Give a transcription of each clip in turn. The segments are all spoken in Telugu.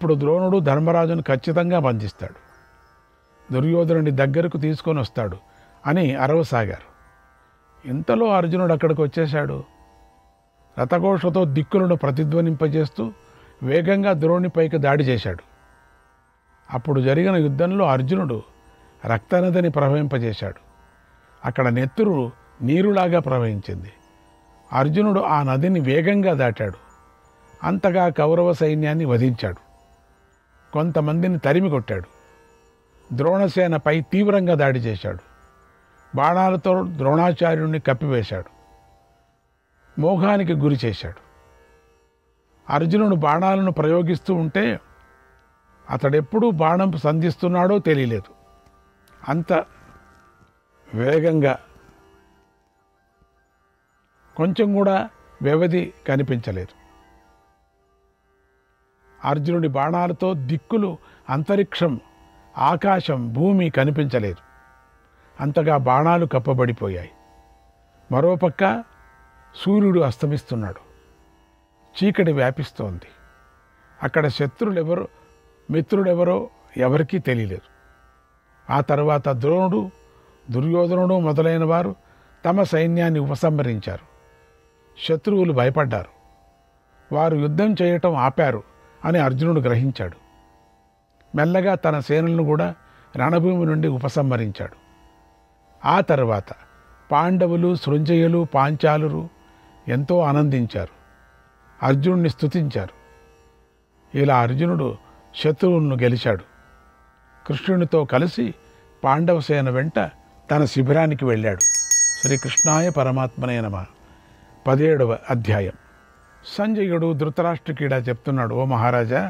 అప్పుడు ద్రోణుడు ధర్మరాజును ఖచ్చితంగా బంధిస్తాడు, దుర్యోధనుడి దగ్గరకు తీసుకొని వస్తాడు అని అరవసాగారు. ఇంతలో అర్జునుడు అక్కడికి వచ్చేశాడు. రథఘోషతో దిక్కులను ప్రతిధ్వనింపజేస్తూ వేగంగా ద్రోణునిపైకి దాడి చేశాడు. అప్పుడు జరిగిన యుద్ధంలో అర్జునుడు రక్తనదిని ప్రవహింపజేశాడు. అక్కడ నెత్తురు నీరులాగా ప్రవహించింది. అర్జునుడు ఆ నదిని వేగంగా దాటాడు. అంతగా కౌరవ సైన్యాన్ని వధించాడు. కొంతమందిని తరిమి కొట్టాడు. ద్రోణసేనపై తీవ్రంగా దాడి చేశాడు. బాణాలతో ద్రోణాచార్యుడిని కప్పివేశాడు. మోహానికి గురి చేశాడు. అర్జునుడు బాణాలను ప్రయోగిస్తూ ఉంటే అతడెప్పుడూ బాణం సంధిస్తున్నాడో తెలియలేదు. అంత వేగంగా, కొంచెం కూడా వ్యవధి కనిపించలేదు. అర్జునుడి బాణాలతో దిక్కులు, అంతరిక్షం, ఆకాశం, భూమి కనిపించలేదు. అంతగా బాణాలు కప్పబడిపోయాయి. మరోపక్క సూర్యుడు అస్తమిస్తున్నాడు. చీకటి వ్యాపిస్తోంది. అక్కడ శత్రులెవరో మిత్రుడెవరో ఎవరికీ తెలియలేదు. ఆ తర్వాత ద్రోణుడు, దుర్యోధనుడు మొదలైన వారు తమ సైన్యాన్ని ఉపసంహరించారు. శత్రువులు భయపడ్డారు. వారు యుద్ధం చేయటం ఆపారు అని అర్జునుడు గ్రహించాడు. మెల్లగా తన సేనలను కూడా రణభూమి నుండి ఉపసంహరించాడు. ఆ తర్వాత పాండవులు, సృంజయులు, పాంచాలురు ఎంతో ఆనందించారు. అర్జునుడిని స్తుతించారు. ఇలా అర్జునుడు శత్రువులను గెలిచాడు. కృష్ణునితో కలిసి పాండవ సేన వెంట తన శిబిరానికి వెళ్ళాడు. శ్రీకృష్ణాయ పరమాత్మనే నమః. 17వ అధ్యాయం. సంజయుడు ధృతరాష్ట్రుకిలా చెప్తున్నాడు, ఓ మహారాజా,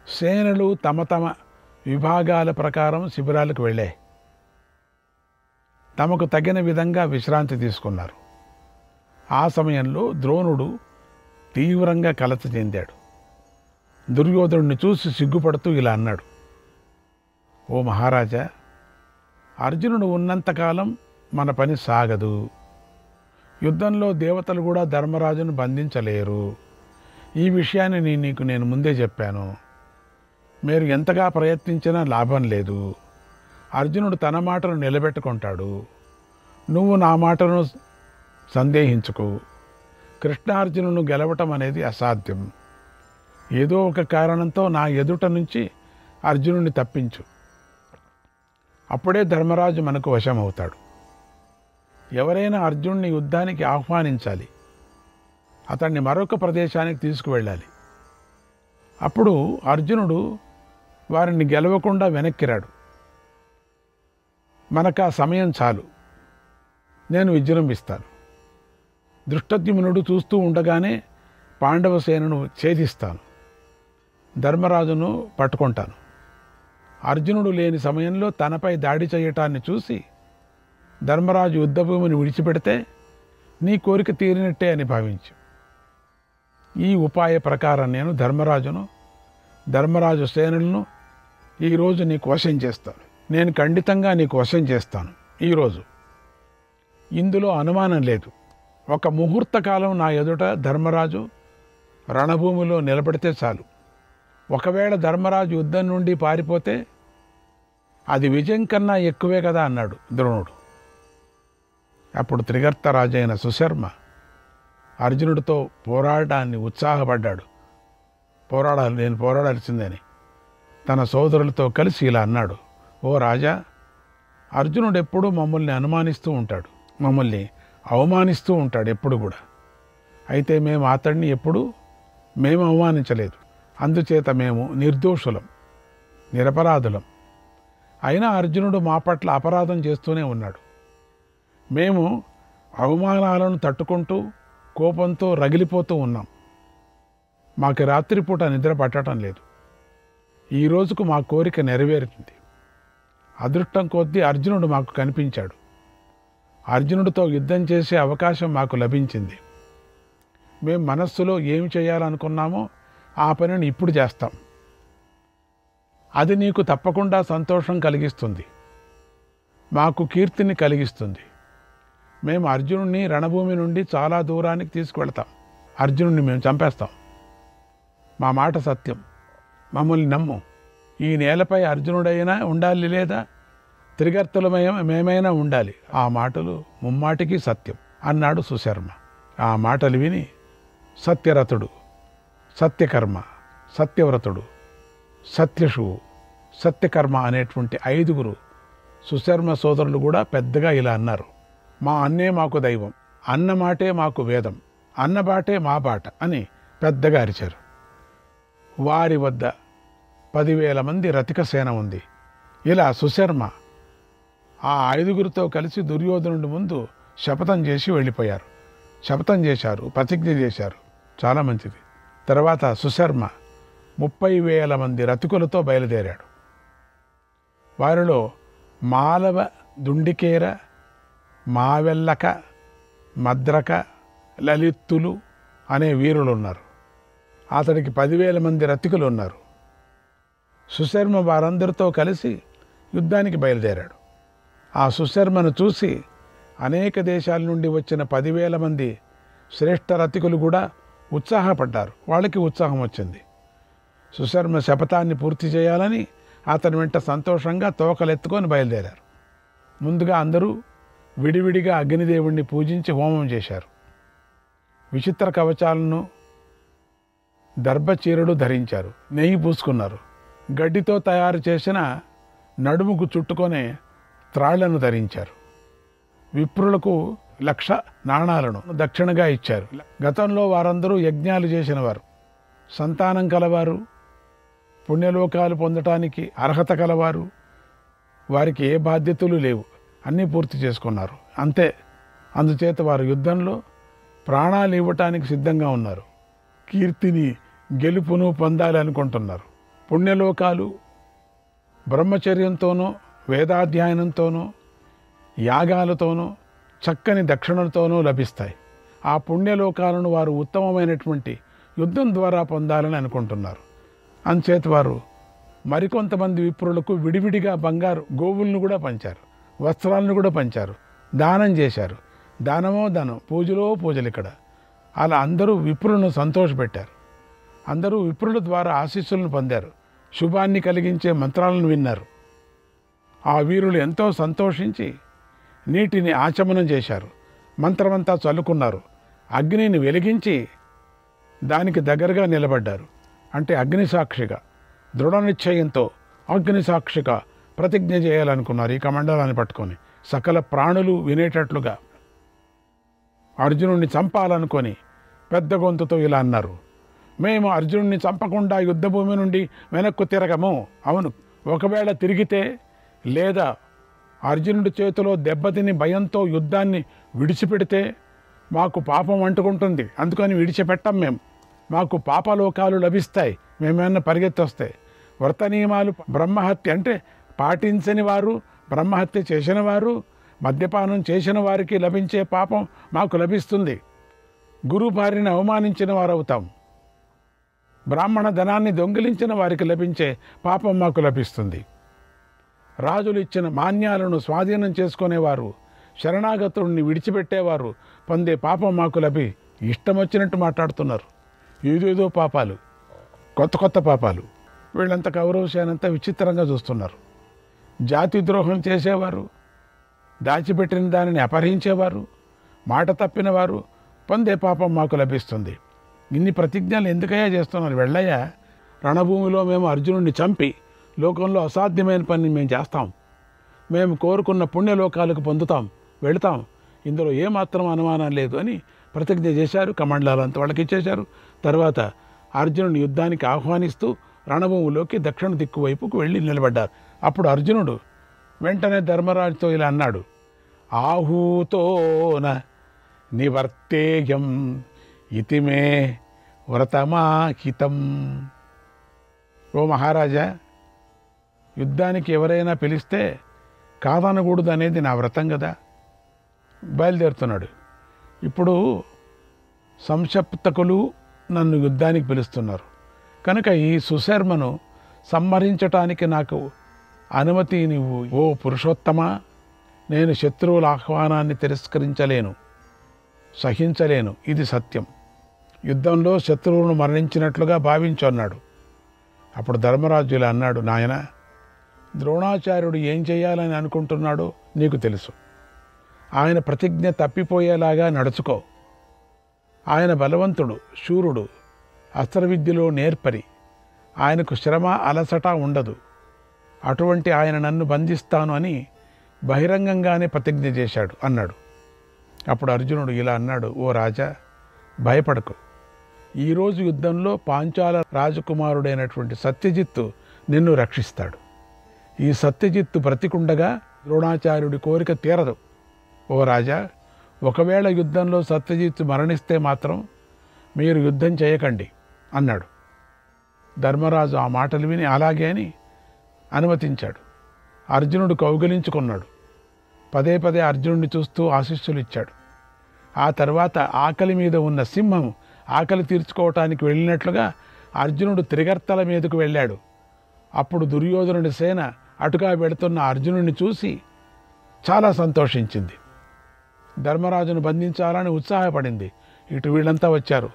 సేనలు తమ తమ విభాగాల ప్రకారం శిబిరాలకు వెళ్ళాయి. తమకు తగిన విధంగా విశ్రాంతి తీసుకున్నారు. ఆ సమయంలో ద్రోణుడు తీవ్రంగా కలత చెందాడు. దుర్యోధనుడిని చూసి సిగ్గుపడుతూ ఇలా అన్నాడు, ఓ మహారాజా, అర్జునుడు ఉన్నంతకాలం మన పని సాగదు. యుద్ధంలో దేవతలు కూడా ధర్మరాజును బంధించలేరు. ఈ విషయాన్ని నేను ముందే చెప్పాను. మీరు ఎంతగా ప్రయత్నించినా లాభం లేదు. అర్జునుడు తన మాటను నిలబెట్టుకుంటాడు. నువ్వు నా మాటను సందేహించుకో. కృష్ణార్జునును గెలవటం అనేది అసాధ్యం. ఏదో ఒక కారణంతో నా ఎదుట నుంచి అర్జునుడిని తప్పించు. అప్పుడే ధర్మరాజు మనకు వశమవుతాడు. ఎవరైనా అర్జునుడిని యుద్ధానికి ఆహ్వానించాలి. అతన్ని మరొక ప్రదేశానికి తీసుకువెళ్ళాలి. అప్పుడు అర్జునుడు వారిని గెలవకుండా వెనక్కిరాడు. మనకు ఆ సమయం చాలు. నేను విజృంభిస్తాను. దృష్టద్యుమ్నుడు చూస్తూ ఉండగానే పాండవ సేనను ఛేదిస్తాను. ధర్మరాజును పట్టుకుంటాను. అర్జునుడు లేని సమయంలో తనపై దాడి చేయటాన్ని చూసి ధర్మరాజు యుద్ధభూమిని విడిచిపెడితే నీ కోరిక తీరినట్టే అని భావించు. ఈ ఉపాయ ప్రకారం నేను ధర్మరాజు సేనలను ఈరోజు నీకు వశం చేస్తాను. నేను ఖండితంగా నీకు వశం చేస్తాను ఈరోజు. ఇందులో అనుమానం లేదు. ఒక ముహూర్త కాలం నా ఎదుట ధర్మరాజు రణభూమిలో నిలబడితే చాలు. ఒకవేళ ధర్మరాజు యుద్ధం నుండి పారిపోతే అది విజయం కన్నా ఎక్కువే కదా అన్నాడు ద్రోణుడు. అప్పుడు త్రిగర్తరాజైన సుశర్మ అర్జునుడితో పోరాడటాన్ని ఉత్సాహపడ్డాడు. నేను పోరాడాల్సిందని తన సోదరులతో కలిసి ఇలా అన్నాడు, ఓ రాజా, అర్జునుడు ఎప్పుడూ మమ్మల్ని అనుమానిస్తూ ఉంటాడు, మమ్మల్ని అవమానిస్తూ ఉంటాడు ఎప్పుడు కూడా. అయితే మేము అతడిని ఎప్పుడూ అవమానించలేదు. అందుచేత మేము నిర్దోషులం, నిరపరాధులం. అయినా అర్జునుడు మా పట్ల అపరాధం చేస్తూనే ఉన్నాడు. మేము అవమానాలను తట్టుకుంటూ కోపంతో రగిలిపోతూ ఉన్నాం. మాకు రాత్రిపూట నిద్ర పట్టడం లేదు. ఈ రోజుకు మా కోరిక నెరవేరుతుంది. అదృష్టం కొద్దీ అర్జునుడు మాకు కనిపించాడు. అర్జునుడితో యుద్ధం చేసే అవకాశం మాకు లభించింది. మేము మనస్సులో ఏమి చేయాలనుకున్నామో ఆ పనిని ఇప్పుడు చేస్తాం. అది నీకు తప్పకుండా సంతోషం కలిగిస్తుంది, మాకు కీర్తిని కలిగిస్తుంది. మేము అర్జునుడిని రణభూమి నుండి చాలా దూరానికి తీసుకువెళ్తాం. అర్జునుడిని మేము చంపేస్తాం. మా మాట సత్యం. మమ్మల్ని నమ్ము. ఈ నేలపై అర్జునుడైనా ఉండాలి, లేదా మేమైనా ఉండాలి. ఆ మాటలు ముమ్మాటికి సత్యం అన్నాడు సుశర్మ. ఆ మాటలు విని సత్యరథుడు, సత్యకర్మ, సత్యవ్రతుడు, సత్యశువు, సత్యకర్మ అనేటువంటి 5 సుశర్మ సోదరులు కూడా పెద్దగా ఇలా అన్నారు. మా అన్నే మాకు దైవం, అన్న మాటే మాకు వేదం, అన్నబాటే మా బాట అని పెద్దగా అరిచారు. వారి వద్ద 10,000 మంది రతిక సేన ఉంది. ఇలా సుశర్మ ఆ 5గురితో కలిసి దుర్యోధనుడి ముందు శపథం చేసి వెళ్ళిపోయారు. శపథం చేశారు, ప్రతిజ్ఞ చేశారు. చాలా మంచిది. తర్వాత సుశర్మ 30,000 మంది రతికులతో బయలుదేరాడు. వారిలో మాలవ, దుండికేర, మావెల్లక, మద్రక, లలిత్తులు అనే వీరులు ఉన్నారు. అతడికి 10,000 మంది రతికులు ఉన్నారు. సుశర్మ వారందరితో కలిసి యుద్ధానికి బయలుదేరాడు. ఆ సుశర్మను చూసి అనేక దేశాల నుండి వచ్చిన 10,000 మంది శ్రేష్ఠ రతికులు కూడా ఉత్సాహపడ్డారు. వాళ్ళకి ఉత్సాహం వచ్చింది. సుశర్మ శపథాన్ని పూర్తి చేయాలని అతని వెంట సంతోషంగా తోకలెత్తుకొని బయలుదేరారు. ముందుగా అందరూ విడివిడిగా అగ్నిదేవుణ్ణి పూజించి హోమం చేశారు. విచిత్ర కవచాలను, దర్భచీరలు ధరించారు. నెయ్యి పూసుకున్నారు. గడ్డితో తయారు చేసిన నడుముకు చుట్టుకొనే త్రాళ్లను ధరించారు. విప్రులకు 1,00,000 నాణాలను దక్షిణగా ఇచ్చారు. గతంలో వారందరూ యజ్ఞాలు చేసినవారు, సంతానం కలవారు, పుణ్యలోకాలు పొందటానికి అర్హత కలవారు. వారికి ఏ బాధ్యతలు లేవు, అన్నీ పూర్తి చేసుకున్నారు. అంతే. అందుచేత వారు యుద్ధంలో ప్రాణాలు ఇవ్వటానికి సిద్ధంగా ఉన్నారు. కీర్తిని, గెలుపును పొందాలి అనుకుంటున్నారు. పుణ్యలోకాలు బ్రహ్మచర్యంతోనూ, వేదాధ్యయనంతోనూ, యాగాలతోనూ, చక్కని దక్షిణలతోనూ లభిస్తాయి. ఆ పుణ్యలోకాలను వారు ఉత్తమమైనటువంటి యుద్ధం ద్వారా పొందాలని అనుకుంటున్నారు. అంచేత వారు మరికొంతమంది విప్రులకు విడివిడిగా బంగారు గోవులను కూడా పంచారు, వస్త్రాలను కూడా పంచారు, దానం చేశారు. దానమో దానం, పూజలో పూజలు. ఇక్కడ అలా అందరూ విప్రులను సంతోషపెట్టారు. అందరూ విప్రుల ద్వారా ఆశీస్సులను పొందారు. శుభాన్ని కలిగించే మంత్రాలను విన్నారు. ఆ వీరులు ఎంతో సంతోషించి నీటిని ఆచమనం చేశారు. మంత్రమంతా చల్లుకున్నారు. అగ్నిని వెలిగించి దానికి దగ్గరగా నిలబడ్డారు. అంటే అగ్నిసాక్షిగా, దృఢ నిశ్చయంతో అగ్నిసాక్షిగా ప్రతిజ్ఞ చేయాలనుకున్నారు. ఈ కమండలాన్ని పట్టుకొని సకల ప్రాణులు వినేటట్లుగా అర్జునుడిని చంపాలనుకొని పెద్ద గొంతుతో ఇలా అన్నారు. మేము అర్జునుడిని చంపకుండా యుద్ధభూమి నుండి వెనక్కు తిరగము. అవును, ఒకవేళ తిరిగితే లేదా అర్జునుడి చేతిలో దెబ్బతిని భయంతో యుద్ధాన్ని విడిచిపెడితే మాకు పాపం అంటుకుంటుంది. అందుకని విడిచిపెట్టం మేము. మాకు పాపలోకాలు లభిస్తాయి. మేమేమన్నా పరిగెత్తొస్తాయి. వ్రత నియమాలు, బ్రహ్మహత్య అంటే పాటించని వారు, బ్రహ్మహత్య చేసిన వారు, మద్యపానం చేసిన వారికి లభించే పాపం మాకు లభిస్తుంది. గురు భార్యని అవమానించిన వారు అవుతాం. బ్రాహ్మణ ధనాన్ని దొంగిలించిన వారికి లభించే పాపం మాకు లభిస్తుంది. రాజులు ఇచ్చిన మాన్యాలను స్వాధీనం చేసుకునేవారు, శరణాగతుడిని విడిచిపెట్టేవారు పొందే పాపం మాకు ఇష్టం వచ్చినట్టు మాట్లాడుతున్నారు. ఏదేదో పాపాలు, కొత్త కొత్త పాపాలు. వీళ్ళంత కౌరవసేనంతా విచిత్రంగా చూస్తున్నారు. జాతి ద్రోహం చేసేవారు, దాచిపెట్టిన దానిని అపహరించేవారు, మాట తప్పినవారు పొందే పాపం మాకు లభిస్తుంది. ఇన్ని ప్రతిజ్ఞలు ఎందుకయ్యా చేస్తున్నారు? వెళ్ళయ్యా, రణభూమిలో మేము అర్జునుడిని చంపి లోకంలో అసాధ్యమైన పని మేము చేస్తాం. మేము కోరుకున్న పుణ్యలోకాలకు పొందుతాం, వెళతాం. ఇందులో ఏమాత్రం అనుమానం లేదు అని ప్రతిజ్ఞ చేశారు. కమండలాలంతా వాళ్ళకి ఇచ్చేశారు. తర్వాత అర్జునుడిని యుద్ధానికి ఆహ్వానిస్తూ రణభూమిలోకి దక్షిణ దిక్కు వైపుకు వెళ్ళి నిలబడ్డారు. అప్పుడు అర్జునుడు వెంటనే ధర్మరాజుతో ఇలా అన్నాడు. ఆహూతోన నివర్తేయం ఇతిమే వ్రతమాహితం. ఓ మహారాజా, యుద్ధానికి ఎవరైనా పిలిస్తే కాదనకూడదు అనేది నా వ్రతం కదా. బయలుదేరుతున్నాడు. ఇప్పుడు సంశప్తకులు నన్ను యుద్ధానికి పిలుస్తున్నారు కనుక ఈ సుశర్మను సంహరించటానికి నాకు అనుమతి నువ్వు. ఓ పురుషోత్తమా, నేను శత్రువుల ఆహ్వానాన్ని తిరస్కరించలేను, సహించలేను. ఇది సత్యం. యుద్ధంలో శత్రువులను మరణించినట్లుగా భావించన్నాడు. అప్పుడు ధర్మరాజు ఇలా అన్నాడు, నాయన, ద్రోణాచార్యుడు ఏం చేయాలని అనుకుంటున్నాడో నీకు తెలుసు. ఆయన ప్రతిజ్ఞ తప్పిపోయేలాగా నడుచుకో. ఆయన బలవంతుడు, శూరుడు, అస్త్రవిద్యలో నేర్పరి. ఆయనకు శ్రమ అలసట ఉండదు. అటువంటి ఆయన నన్ను బంధిస్తాను అని బహిరంగంగానే ప్రతిజ్ఞ చేశాడు అన్నాడు. అప్పుడు అర్జునుడు ఇలా అన్నాడు, ఓ రాజా, భయపడకు. ఈరోజు యుద్ధంలో పాంచాల రాజకుమారుడైనటువంటి సత్యజిత్తు నిన్ను రక్షిస్తాడు. ఈ సత్యజిత్తు బ్రతికుండగా ద్రోణాచార్యుడి కోరిక తీరదు. ఓ రాజా, ఒకవేళ యుద్ధంలో సత్యజిత్తు మరణిస్తే మాత్రం మీరు యుద్ధం చేయకండి అన్నాడు. ధర్మరాజు ఆ మాటలు విని అలాగే అని అనుమతించాడు. అర్జునుడు కౌగిలించుకున్నాడు. పదే పదే అర్జునుడిని చూస్తూ ఆశీస్సులు ఇచ్చాడు. ఆ తర్వాత ఆకలి మీద ఉన్న సింహం ఆకలి తీర్చుకోవటానికి వెళ్ళినట్లుగా అర్జునుడు త్రిగర్తల మీదకు వెళ్ళాడు. అప్పుడు దుర్యోధనుడి సేన అటుగా వెడుతున్న అర్జునుడిని చూసి చాలా సంతోషించింది. ధర్మరాజును బంధించాలని ఉత్సాహపడింది. ఇటు వీళ్ళంతా వచ్చారు.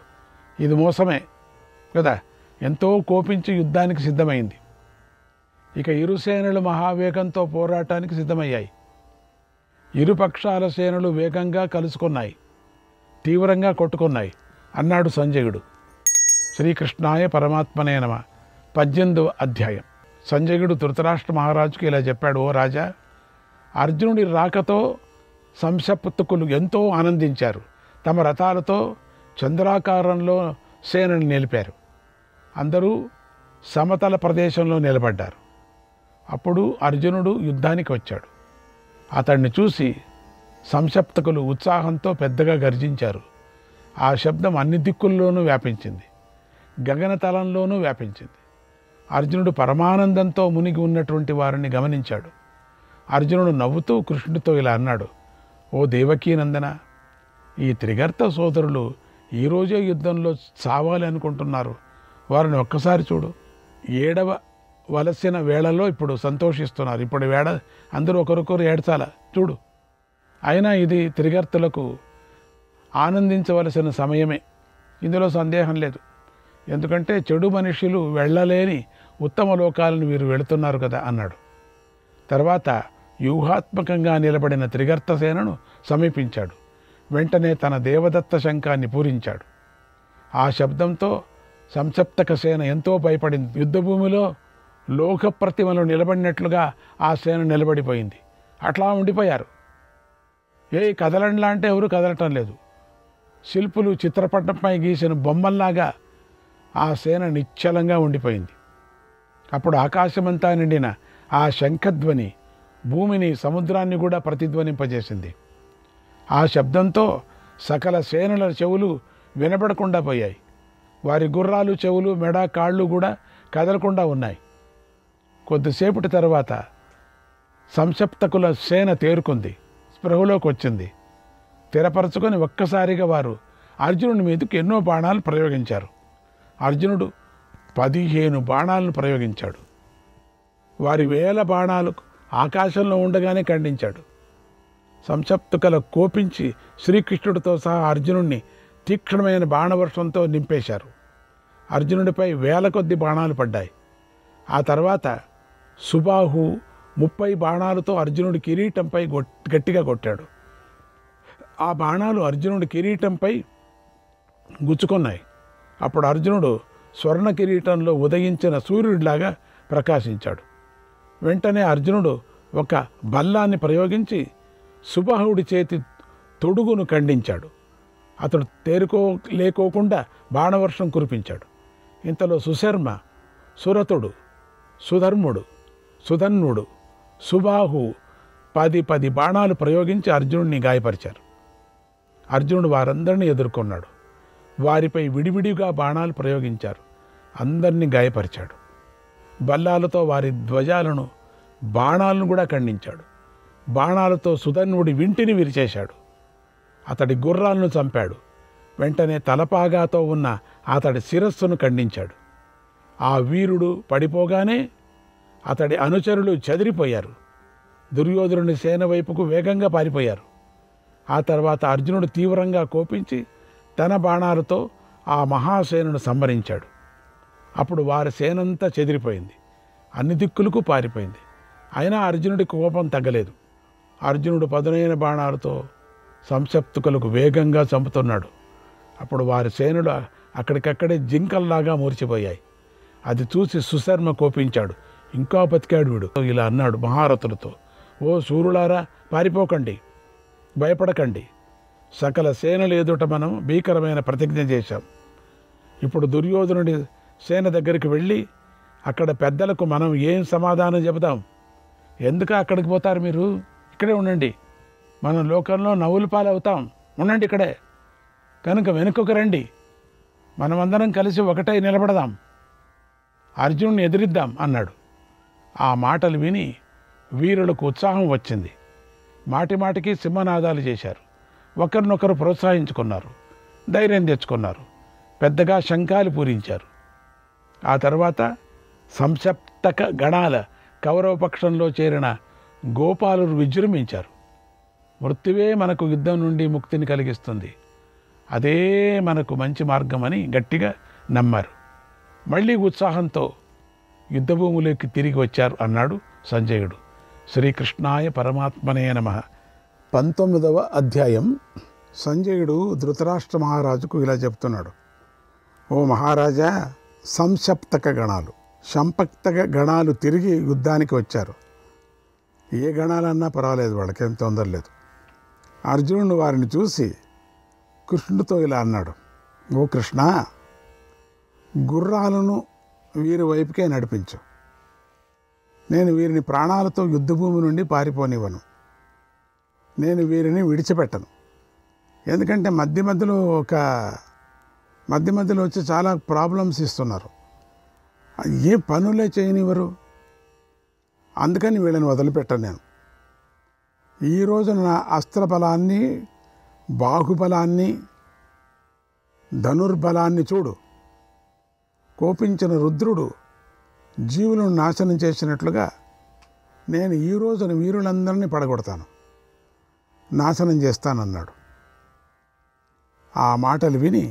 ఇది మోసమే కదా, ఎంతో కోపించి యుద్ధానికి సిద్ధమైంది. ఇక ఇరు సేనలు మహావేగంతో పోరాటానికి సిద్ధమయ్యాయి. ఇరుపక్షాల సేనలు వేగంగా కలుసుకున్నాయి, తీవ్రంగా కొట్టుకున్నాయి అన్నాడు సంజయుడు. శ్రీకృష్ణాయ పరమాత్మనే నమ. 18వ అధ్యాయం. సంజయుడు ధృతరాష్ట్ర మహారాజుకి ఇలా చెప్పాడు, ఓ రాజా, అర్జునుడి రాకతో సంశప్తకులు ఎంతో ఆనందించారు. తమ రథాలతో చంద్రాకారంలో సేనను నిలిపారు. అందరూ సమతల ప్రదేశంలో నిలబడ్డారు. అప్పుడు అర్జునుడు యుద్ధానికి వచ్చాడు. అతన్ని చూసి సంశప్తకులు ఉత్సాహంతో పెద్దగా గర్జించారు. ఆ శబ్దం అన్ని దిక్కుల్లోనూ వ్యాపించింది, గగనతలంలోనూ వ్యాపించింది. అర్జునుడు పరమానందంతో మునిగి ఉన్నటువంటి వారిని గమనించాడు. అర్జునుడు నవ్వుతూ కృష్ణుడితో ఇలా అన్నాడు, ఓ దేవకీనందన, ఈ త్రిగర్త సోదరులు ఈరోజే యుద్ధంలో చావాలి అనుకుంటున్నారు. వారిని ఒక్కసారి చూడు. ఏడవ వలసిన వేళలో ఇప్పుడు సంతోషిస్తున్నారు. ఇప్పుడు వేడ అందరూ ఒకరికొకరు ఏడ్చాల చూడు. అయినా ఇది త్రిగర్తలకు ఆనందించవలసిన సమయమే, ఇందులో సందేహం లేదు. ఎందుకంటే చెడు మనుషులు వెళ్ళలేని ఉత్తమ లోకాలను వీరు వెళుతున్నారు కదా అన్నాడు. తర్వాత వ్యూహాత్మకంగా నిలబడిన త్రిగర్త సేనను సమీపించాడు. వెంటనే తన దేవదత్త శంఖాన్ని పూరించాడు. ఆ శబ్దంతో సంసప్తక సేన ఎంతో భయపడింది. యుద్ధభూమిలో లోక ప్రతిమలు నిలబడినట్లుగా ఆ సేన నిలబడిపోయింది. అట్లా ఉండిపోయారు. కదలంలా అంటే ఎవరు కదలటం లేదు. శిల్పులు చిత్రపటంపై గీసిన బొమ్మల్లాగా ఆ సేన నిశ్చలంగా ఉండిపోయింది. అప్పుడు ఆకాశమంతా నిండిన ఆ శంఖధ్వని భూమిని, సముద్రాన్ని కూడా ప్రతిధ్వనింపజేసింది. ఆ శబ్దంతో సకల సేనల చెవులు వినబడకుండా పోయాయి. వారి గుర్రాలు, చెవులు, మెడ, కాళ్ళు కూడా కదలకుండా ఉన్నాయి. కొద్దిసేపటి తర్వాత సంసప్తకుల సేన తేరుకుంది, స్పృహలోకి వచ్చింది. స్థిరపరచుకొని ఒక్కసారిగా వారు అర్జునుడి మీదకి ఎన్నో బాణాలు ప్రయోగించారు. అర్జునుడు 15 బాణాలను ప్రయోగించాడు. వారి 1000 బాణాలు ఆకాశంలో ఉండగానే ఖండించాడు. సంసప్తకుల కోపించి శ్రీకృష్ణుడితో సహా అర్జునుడిని తీక్షణమైన బాణవర్షంతో నింపేశారు. అర్జునుడిపై 1000 కొద్ది బాణాలు పడ్డాయి. ఆ తర్వాత సుబాహు 30 బాణాలతో అర్జునుడి కిరీటంపై గట్టిగా కొట్టాడు. ఆ బాణాలు అర్జునుడి కిరీటంపై గుచ్చుకున్నాయి. అప్పుడు అర్జునుడు స్వర్ణ కిరీటంలో ఉదయించిన సూర్యుడిలాగా ప్రకాశించాడు. వెంటనే అర్జునుడు ఒక బల్లాన్ని ప్రయోగించి సుబాహుడి చేతి తొడుగును ఖండించాడు. అతడు లేకోకుండా బాణవర్షం కురిపించాడు. ఇంతలో సుశర్మ, సురతుడు, సుధర్ముడు, సుధన్వుడు, సుబాహు 10 బాణాలు ప్రయోగించి అర్జునుడిని గాయపరిచారు. అర్జునుడు వారందరినీ ఎదుర్కొన్నాడు. వారిపై విడివిడిగా బాణాలు ప్రయోగించారు. అందరినీ గాయపరిచాడు. బల్లాలతో వారి ధ్వజాలను, బాణాలను కూడా ఖండించాడు. బాణాలతో సుధన్వుడి వింటిని విరిచేశాడు. అతడి గుర్రాలను చంపాడు. వెంటనే తలపాగాతో ఉన్న అతడి శిరస్సును ఖండించాడు. ఆ వీరుడు పడిపోగానే అతడి అనుచరులు చెదిరిపోయారు. దుర్యోధనుడి సేన వైపుకు వేగంగా పారిపోయారు. ఆ తర్వాత అర్జునుడు తీవ్రంగా కోపించి తన బాణాలతో ఆ మహాసేనను సంహరించాడు. అప్పుడు వారి సేనంతా చెదిరిపోయింది, అన్ని దిక్కులకు పారిపోయింది. అయినా అర్జునుడి కోపం తగ్గలేదు. అర్జునుడు పదునైన బాణాలతో సంశప్తుకులకు వేగంగా చంపుతున్నాడు. అప్పుడు వారి సేనులు అక్కడికక్కడే జింకల్లాగా మూర్చిపోయాయి. అది చూసి సుశర్మ కోపించాడు. ఇంకా బతికాడు వీడు. ఇలా అన్నాడు మహారథులతో, ఓ సూరులారా, పారిపోకండి, భయపడకండి. సకల సేనలు ఎదుట మనం భీకరమైన ప్రతిజ్ఞ చేశాం. ఇప్పుడు దుర్యోధనుడి సేన దగ్గరికి వెళ్ళి అక్కడ పెద్దలకు మనం ఏం సమాధానం చెబుదాం? ఎందుకు అక్కడికి పోతారు మీరు? ఇక్కడే ఉండండి, మనం లోకంలో నవ్వుల పాలవుతాం. ఉండండి ఇక్కడే. కనుక వెనుకకు రండి, మనమందరం కలిసి ఒకటై నిలబడదాం, అర్జునుడిని ఎదిరిద్దాం అన్నాడు. ఆ మాటలు విని వీరులకు ఉత్సాహం వచ్చింది. మాటి మాటికి సింహనాదాలు చేశారు. ఒకరినొకరు ప్రోత్సహించుకున్నారు, ధైర్యం తెచ్చుకున్నారు, పెద్దగా శంఖాలు పూరించారు. ఆ తర్వాత సంసప్తక గణాల కౌరవపక్షంలో చేరిన గోపాలురు విజృంభించారు. మృత్యువే మనకు యుద్ధం నుండి ముక్తిని కలిగిస్తుంది, అదే మనకు మంచి మార్గమని గట్టిగా నమ్మారు. మళ్ళీ ఉత్సాహంతో యుద్ధభూములోకి తిరిగి వచ్చారు అన్నాడు సంజయుడు. శ్రీకృష్ణాయ పరమాత్మనే నమః. 19వ అధ్యాయం. సంజయుడు ధృతరాష్ట్ర మహారాజుకు ఇలా చెప్తున్నాడు. ఓ మహారాజా, సంసప్తక గణాలు, సంపక్తక గణాలు తిరిగి యుద్ధానికి వచ్చారు. ఏ గణాలన్నా పర్వాలేదు, వాళ్ళకేం తొందర లేదు. అర్జునుడు వారిని చూసి కృష్ణుడితో ఇలా అన్నాడు. ఓ కృష్ణ, గుర్రాలను వీరి వైపుకే నడిపించు. నేను వీరిని ప్రాణాలతో యుద్ధభూమి నుండి పారిపోనివ్వను. నేను వీరిని విడిచిపెట్టను. ఎందుకంటే మధ్య మధ్యలో వచ్చి చాలా ప్రాబ్లమ్స్ ఇస్తున్నారు. ఏ పనులే చేయనివ్వరు. అందుకని వీళ్ళని వదిలిపెట్టను నేను. ఈరోజు నా అస్త్రబలాన్ని, బాహుబలాన్ని, ధనుర్బలాన్ని చూడు. కోపించిన రుద్రుడు జీవులను నాశనం చేసినట్లుగా నేను ఈ రోజున వీరులందరినీ పడగొడతాను, నాశనం చేస్తానన్నాడు. ఆ మాటలు విని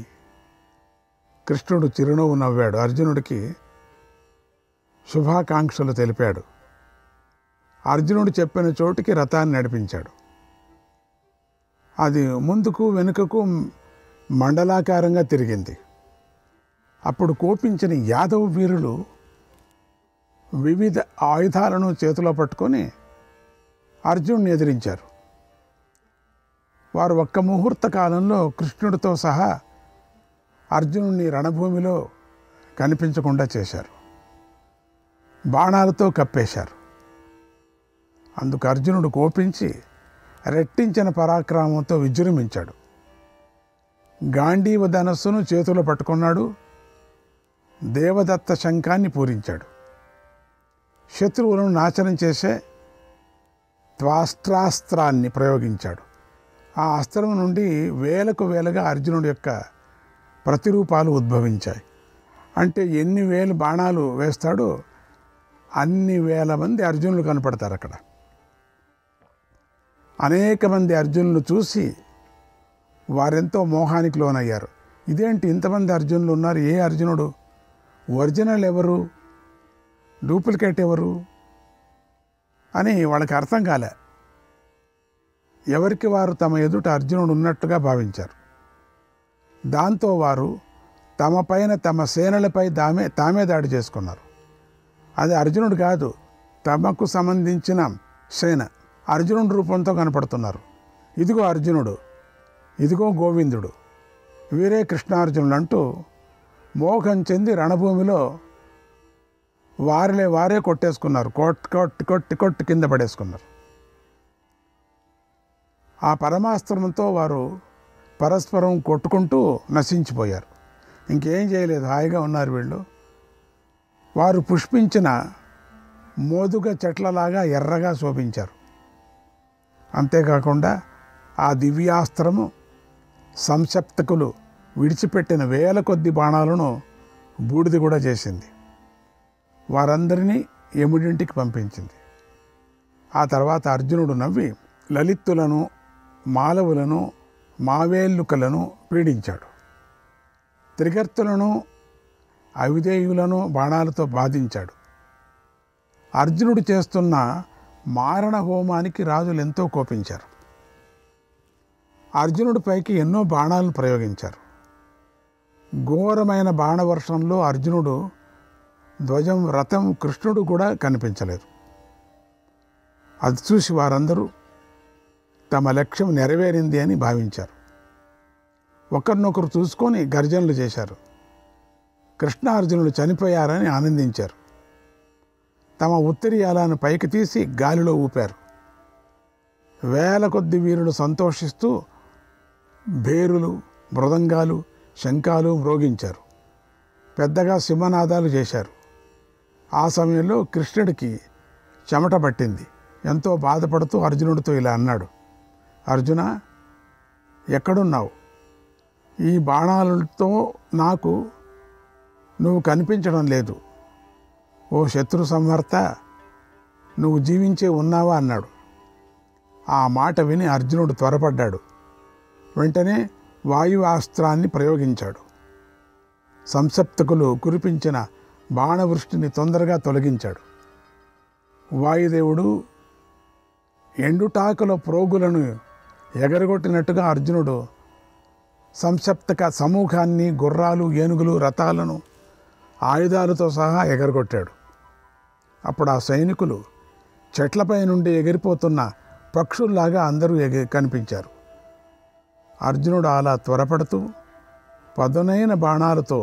కృష్ణుడు చిరునవ్వు నవ్వాడు. అర్జునుడికి శుభాకాంక్షలు తెలిపాడు. అర్జునుడు చెప్పిన చోటికి రథాన్ని నడిపించాడు. అది ముందుకు వెనుకకు మండలాకారంగా తిరిగింది. అప్పుడు కోపించిన యాదవ వీరులు వివిధ ఆయుధాలను చేతిలో పట్టుకొని అర్జునుడిని ఎదిరించారు. వారు ఒక్క ముహూర్త కాలంలో కృష్ణుడితో సహా అర్జునుడిని రణభూమిలో కనిపించకుండా చేశారు. బాణాలతో కప్పేశారు. అందుకు అర్జునుడు కోపించి రెట్టించిన పరాక్రమంతో విజృంభించాడు. గాంధీవ ధనస్సును చేతిలో పట్టుకున్నాడు. దేవదత్త శంఖాన్ని పూరించాడు. శత్రువులను నాశనం చేసే త్వాస్త్రాస్త్రాన్ని ప్రయోగించాడు. ఆ అస్త్రం నుండి వేలకు వేలుగా అర్జునుడి యొక్క ప్రతిరూపాలు ఉద్భవించాయి. అంటే ఎన్ని వేలు బాణాలు వేస్తాడో అన్ని వేల మంది అర్జునులు కనపడతారు అక్కడ. అనేక మంది అర్జునులు చూసి వారెంతో మోహానికి లోనయ్యారు. ఇదేంటి ఇంతమంది అర్జునులు ఉన్నారు? ఏ అర్జునుడు? ఒరిజినల్ ఎవరు, డూప్లికేట్ ఎవరు అని వాళ్ళకి అర్థం కాలే. ఎవరికి వారు తమ ఎదుట అర్జునుడు ఉన్నట్టుగా భావించారు. దాంతో వారు తమ పైన, తమ సేనలపై తామే దాడి చేసుకున్నారు. అది అర్జునుడు కాదు, తమకు సంబంధించిన సేన అర్జునుడి రూపంతో కనపడుతున్నారు. ఇదిగో అర్జునుడు, ఇదిగో గోవిందుడు, వీరే కృష్ణార్జునులు అంటూ మోహం చెంది రణభూమిలో వారే కొట్టేసుకున్నారు. కొట్టి కింద పడేసుకున్నారు. ఆ పరమాస్త్రంతో వారు పరస్పరం కొట్టుకుంటూ నశించిపోయారు. ఇంకేం చేయలేదు, హాయిగా ఉన్నారు వీళ్ళు. వారు పుష్పించిన మోదుగ చెట్లలాగా ఎర్రగా శోభించారు. అంతేకాకుండా ఆ దివ్యాస్త్రము సంసప్తకులు విడిచిపెట్టిన వేల కొద్ది బాణాలను బూడిద కూడా చేసింది. వారందరినీ యముడింటికి పంపించింది. ఆ తర్వాత అర్జునుడు నవ్వి లలిత్తులను, మాలవులను, మావేల్లుకలను పీడించాడు. త్రిగర్తులను, అవిధేయులను బాణాలతో బాధించాడు. అర్జునుడు చేస్తున్న మారణ హోమానికి రాజులు ఎంతో కోపించారు. అర్జునుడిపైకి ఎన్నో బాణాలను ప్రయోగించారు. ఘోరమైన బాణవర్షంలో అర్జునుడు ధ్వజం, రథం, కృష్ణుడు కూడా కనిపించలేదు. అది చూసి వారందరూ తమ లక్ష్యం నెరవేరింది అని భావించారు. ఒకరినొకరు చూసుకొని గర్జనలు చేశారు. కృష్ణార్జునుడు చనిపోయారని ఆనందించారు. తమ ఉత్తరీయాలను పైకి తీసి గాలిలో ఊపారు. వేల కొద్ది వీరులు సంతోషిస్తూ భేరులు, మృదంగాలు, శంఖాలు మ్రోగించారు. పెద్దగా సింహనాదాలు చేశారు. ఆ సమయంలో కృష్ణుడికి చెమట పట్టింది. ఎంతో బాధపడుతూ అర్జునుడితో ఇలా అన్నాడు, అర్జున, ఎక్కడున్నావు? ఈ బాణాలతో నాకు నువ్వు కనిపించడం లేదు. ఓ శత్రు సంహర్త, నువ్వు జీవించే ఉన్నావా అన్నాడు. ఆ మాట విని అర్జునుడు త్వరపడ్డాడు. వెంటనే వాయువాస్త్రాన్ని ప్రయోగించాడు. సంసప్తకులు కురిపించిన బాణవృష్టిని తొందరగా తొలగించాడు. వాయుదేవుడు ఎండుటాకుల ప్రోగులను ఎగరగొట్టినట్టుగా అర్జునుడు సంసప్తక సమూహాన్ని, గుర్రాలు, ఏనుగులు, రథాలను ఆయుధాలతో సహా ఎగరగొట్టాడు. అప్పుడు ఆ సైనికులు చెట్లపై నుండి ఎగిరిపోతున్న పక్షుల్లాగా అందరూ కనిపించారు. అర్జునుడు అలా త్వరపడుతూ పదునైన బాణాలతో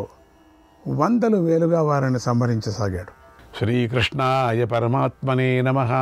వందలు వేలుగా వారిని సంహరించసాగాడు. శ్రీకృష్ణాయ పరమాత్మనే నమః.